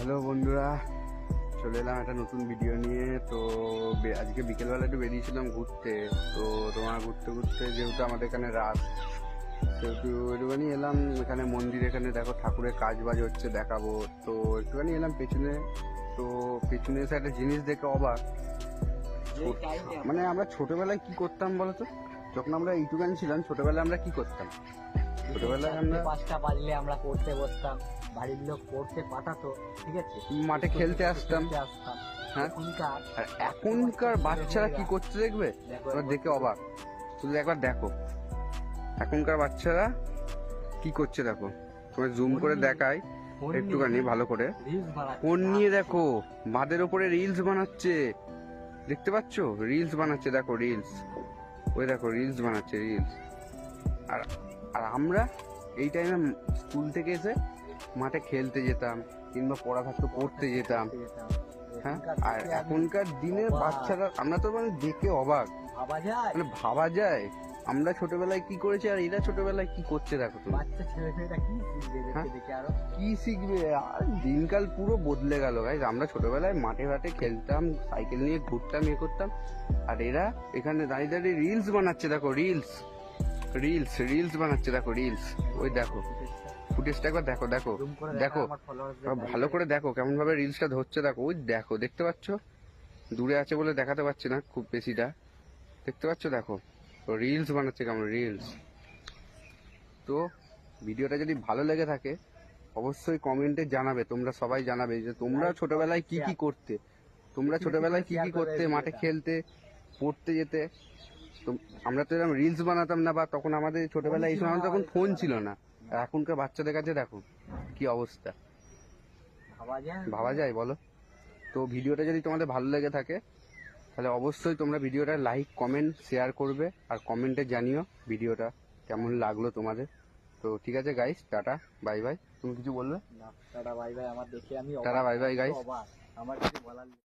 Hello বন্ধুরা, চলে এলাম একটা নতুন ভিডিও নিয়ে। তো আজকে বিকেলবেলা একটু বেরিয়েছিলাম ঘুরতে। তো তোমার ঘুরতে ঘুরতে যেহেতু আমাদের এখানে রাত, সেহেতু একটুখানি এলাম এখানে মন্দির। এখানে দেখো ঠাকুরের কাজ বাজ হচ্ছে, দেখাবো। তো একটুখানি এলাম পেছনে। তো পেছনে এসে একটা জিনিস দেখে অবাক। মানে আমরা ছোটবেলায় কি করতাম বলতো? যখন আমরা এইটুখানি ছিলাম ছোটবেলায় আমরা কি করতাম? ছোটবেলায় আমরা 5টা বাজলে আমরা পড়তে বসতাম, বাড়ির লোক পড়তে পাঠাতো, ঠিক আছে, মাঠে খেলতে আসতাম। হ্যাঁ, আর এখনকার বাচ্চারা কি করতে দেখবে, এবার দেখে অবাক। শুধু একবার দেখো এখনকার বাচ্চারা কি করছে। দেখো, তোমার জুম করে দেখায় একটুখানি ভালো করে। ফোন নিয়ে দেখো, বাঁধের ওপরে রিলস বানাচ্ছে, দেখতে পাচ্ছ? রিলস বানাচ্ছে, দেখো রিলস, ওই দেখো রিলস বানাচ্ছে, রিলস। আর আর আমরা এই টাইমে স্কুল থেকে এসে মাঠে খেলতে যেতাম, কিংবা পড়া থাকতো পড়তে যেতাম। হ্যাঁ, আর এখনকার দিনের বাচ্চারা, আমরা তো মানে দেখে অবাক, মানে ভাবা যায় আমরা ছোটবেলায় কি করেছি আর এরা ছোটবেলায় কি করছে। দেখো তুমি, কি শিখবে? আর দিনকাল পুরো বদলে গেল গাইস। আমরা ছোটবেলায় মাঠে ঘাটে খেলতাম, সাইকেল নিয়ে ঘুরতাম, করতাম। আর এরা এখানে দাঁড়িয়ে দাঁড়িয়ে রিলস বানাচ্ছে। দেখো রিলস, রিলস রিলস বানাচ্ছে, দেখো রিলস। ওই দেখো ফুটেজটা একবার দেখো, দেখো দেখো ভালো করে দেখো কেমন ভাবে রিলসটা ধরছে। দেখো, ওই দেখো, দেখতে পাচ্ছ? দূরে আছে বলে দেখাতে পারছি না খুব বেশিটা, দেখতে পাচ্ছ? দেখো রিলস বানাচ্ছে কেমন, রিলস। তো ভিডিওটা যদি ভালো লেগে থাকে অবশ্যই কমেন্টে জানাবে। তোমরা সবাই জানাবে যে তোমরা ছোটবেলায় কি কি করতে, তোমরা ছোটবেলায় কি কি করতে, মাঠে খেলতে, পড়তে যেতে। তো আমরা তো এরকম রিলস বানাতাম না, বা তখন আমাদের ছোটবেলায় এই সময় তখন ফোন ছিল না। আর এখনকার বাচ্চাদের কাছে দেখো কি অবস্থা, ভাবা যায় বলো? তো ভিডিওটা যদি তোমাদের ভালো লেগে থাকে তাহলে অবশ্যই তোমরা ভিডিওটা লাইক, কমেন্ট, শেয়ার করবে। আর কমেন্টে জানিও ভিডিওটা কেমন লাগলো তোমাদের। তো ঠিক আছে গাইস, টাটা বাই বাই। তুমি কিছু বলবে? Tata bye bye. আমার দেখে আমি টাটা বাই বাই গাইস। আমার কিছু বলার